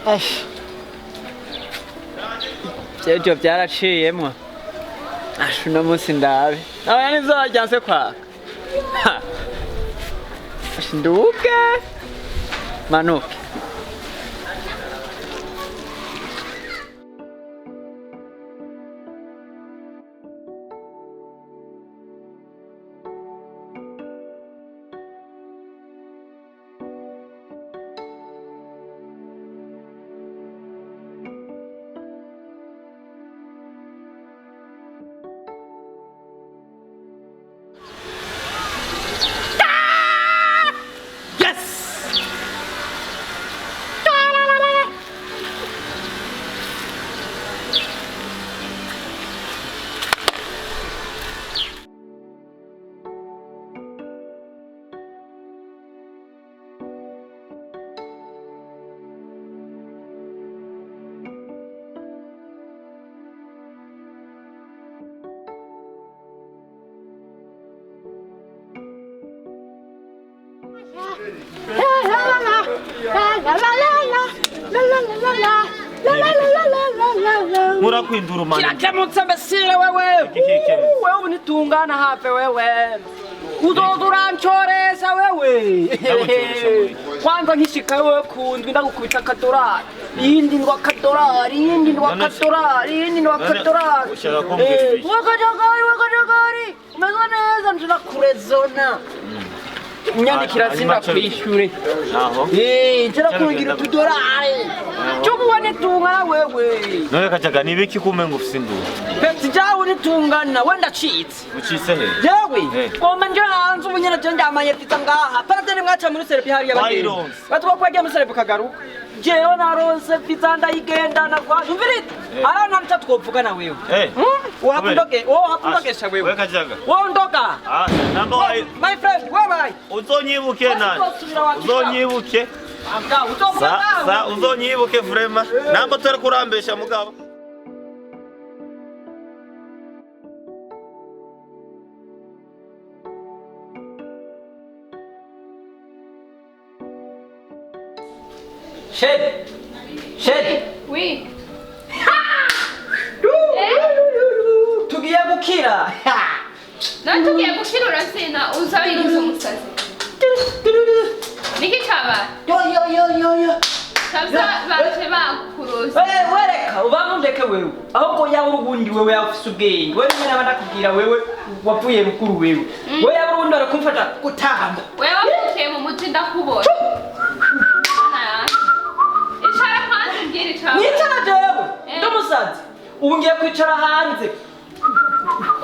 Ash. Jejo byaraciyemwo. Ash uno munsi ndabe. Aba nizojyanse kwaka. Ash nduke. Manuke. Murakwindura mani. Kirakemutse mbesire wewe. Wewe unitungana hape wewe. Uzoduranchoresa wewe. Kwanza nkishika wewe kundwi ndagukubita kadorari. Yindi ndwa kadorari, yindi ndwa kadorari, yindi ndwa kadorari. Wakajagari. Umeze neza ndirakurezona. Unyandikira sinda kwishure. Naho. Njira kungira tudorari. Cyubuwa nitunga wewe. None kajaga nibiki kumenga ufise ndu. Peti jawe nitungana wenda cheats. Ucise he? Yewe. Koma nje hanze ubunyene je ndamaye pita ngaha. Paradeni mwacha muri serepi hari y'abageni. Batwa kwajya muri serepi kagaruka. Jewe naronse pita ndayigendana kwa. Umvirite. Arana ntatwopfugana wewe. Wapundoke. Wapundogesha wewe. Wewe kajaga. Wondoka. Namba wa my friend, where uzonyibuke nani? Uzonyibuke. Sa uzonyibuke vrema. Namba turi kurambesha mugabo. Shed. Oui. Tugiye gukira. None tugiye gukira urasina uzabigize umusazi. Niki cyaba? Yo. Kabza baje bakuruza. Wereka ubamundeke wewe. Ahubwo yawe urugundi wewe yafise ubwenge. Wewe nyine abandakubwira wewe wavuye mukuru wewe. Wewe yawe urundi arakumfata gutamba. Wewe wavuye mu muti ndakubona. Ishara hanze ngiri cyaba. Nicara jewe. Ndumusazi. Ubu ngiye kwicara hanze.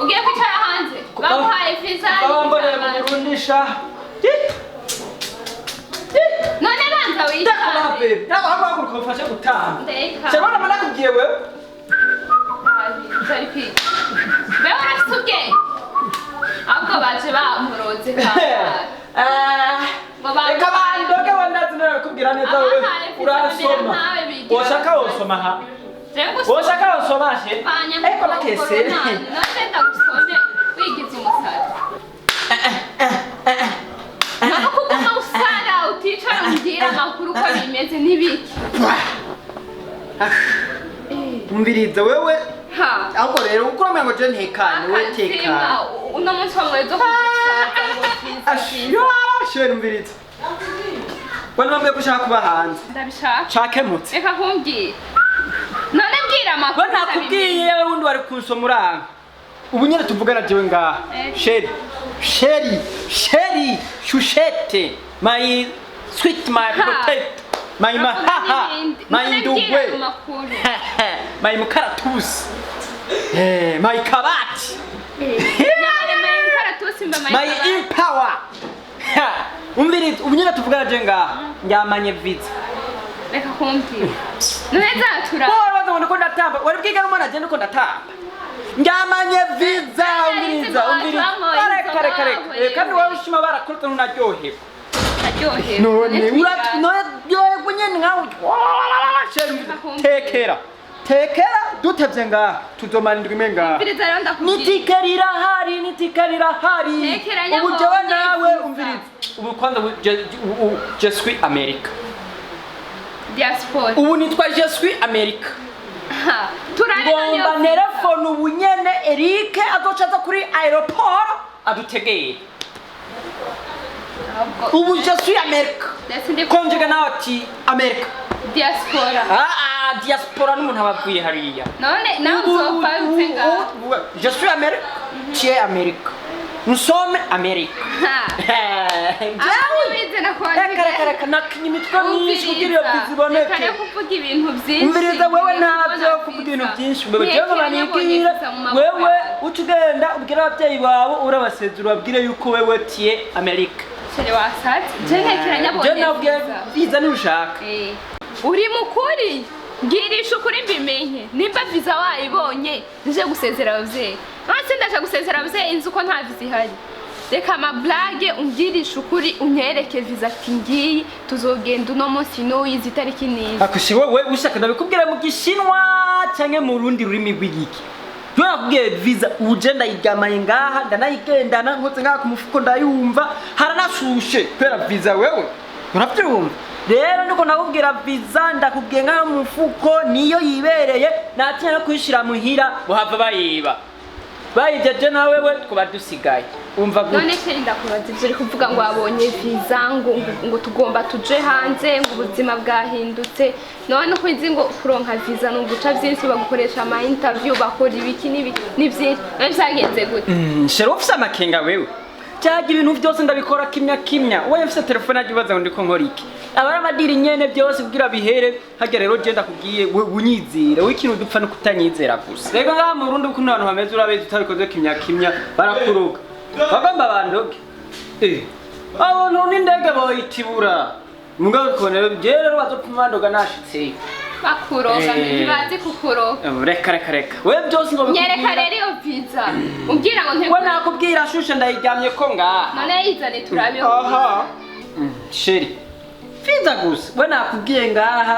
Ugiye kwicara hanze. Bamuhaye visa. Bambone mu Burundisha. None banza wicara. Ndabahaguruka mfashe gutamba. Ndeka. Cyabona manakubwiye wewe. Zari pi. Bewe urasubye. Ahubwo baje bamuroze ka. Reka bandoge wandazi narakubwira neza wewe. Urasoma. Woshaka wosoma ha. Woshaka wosoma she. Eko nakese. None ndagusome wigize umusazi. Nakukuma usara uticara umbwira amakuru ko bimeze n'ibiki. Umviriza wewe. Ha. Ahubwo rero ukuromye ngo je ntekane we tekana. Uno munsi wamwezo kusaza ngo Ashiyo sheri umviriza. Wani wamwe kushaka kuba hanze. ndabishaka. Cakemutse. Reka kumbwira. None mbwira amakuru. Ko nakubwiye yewe wundi wari kunsoma uranga. Ubu nyene tuvugana jewe ngaha. Sheri, shushete, my sweet, my potato, my mahaha, my ndugwe, my mukaratusi, my kabati, my impower. Umviriza, ubu nyene tuvugana jewe ngaha. Njamanye visa. Reka kumbwira. None zatura. Wowe ko ndatamba. Wari bwiga n'umwana agenda uko ndatamba. Njamanye visa umviriza. Kare. Kandi wowe ushima barakurota ntunaryohewe. Aryohewe. None uraryohewe nyene nkawe. Tekera dutevye ngaha tuzomana indwi ngaha. Umviriza rero ndakubwira. Nitikera hari. Ubu jewe nawe umviriza. Ubu kwanza je suis America. diaspora ubu nitwa je suis America ngomba telefone ubu nyene Eric azocaza kuri aeroport adutegeye ubu je suis America konjega nawe ati America diaspora diaspora n'umuntu ababwiye hariya none nawe uzopfa utsenga je suis America tu es America nous sommes America reka nakinye imitwe myinshi kugira iyo biziboneke kare kuvuga ibintu byinshi umviriza wewe ntabyo kuvuga ibintu byinshi wewe jewe banibwira wewe utugenda ubwira ababyeyi bawe urabasezera ubabwire yuko wewe tie America chere wasatse je ntekeranya je nabwiye biza nushaka uri mukuri ngirisha ukuri mbimenye nimba viza wayibonye nje gusezera abavyeyi basi ndaje gusezera abavyeyi inzu ko nta viza ihari reka amablage ungirisha ukuri unyereke viza ati ngiyi tuzogenda uno munsi n'uyizi itariki nizi akushi wewe ushaka ndabikubwira mu gishinwa canke mu rundi rurimi rw'igiki Dwa kubwiye visa uje ndayigamaye ngaha ndanayigendana nkotse ngaha ku mufuko ndayumva haranashushe kwera visa wewe urabyumva rero ndiko nakubwira visa ndakubwiye ngaha mu mufuko niyo yibereye natinya no kwishira muhira buhava bayiba bayijeje na wewe twaba dusigaye umva gute none keri ndakubaza ivyo uri kuvuga ngo wabonye visa ngo tugomba tuje hanze ngo ubuzima bwahindutse none uko izi ngo kuronka visa no guca vyinshi bagukoresha ama interview bakora ibiki n'ivyinshi none vyagenze gute shero ufise amakenga wewe cyaga ibintu byose ndabikora kimya wowe ufise telefone agibaza ngo ndiko nkora iki abara amadiri nyene byose kugira bihere hagera rero je ndakubwiye unyizira w'ikintu dupfa no kutanyizera gusa rego ngaha mu Burundi ukuntu abantu bameze urabeze utabikoze kimya barakuruga bagamba bandoke abantu n'indege boyitibura mugabo kubona je rero bazopfuma ndoga nashitse bakuroga ntibazi kukuroga reka wewe byose ngo nyereka rero iyo visa umbwira ngo ntego we nakubwira shushe ndayiryamye ko ngaha none yizane turabe aha sheri visa gusa we nakubwiye ngaha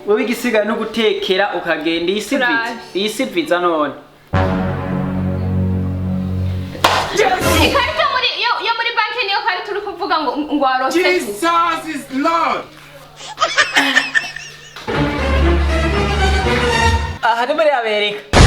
wowe igisigaye no gutekera ukagenda iyi visa none ikarita yo muri banki niyo kari turi kuvuga ngo warose Jesus is Lord. aha ni muri Amerika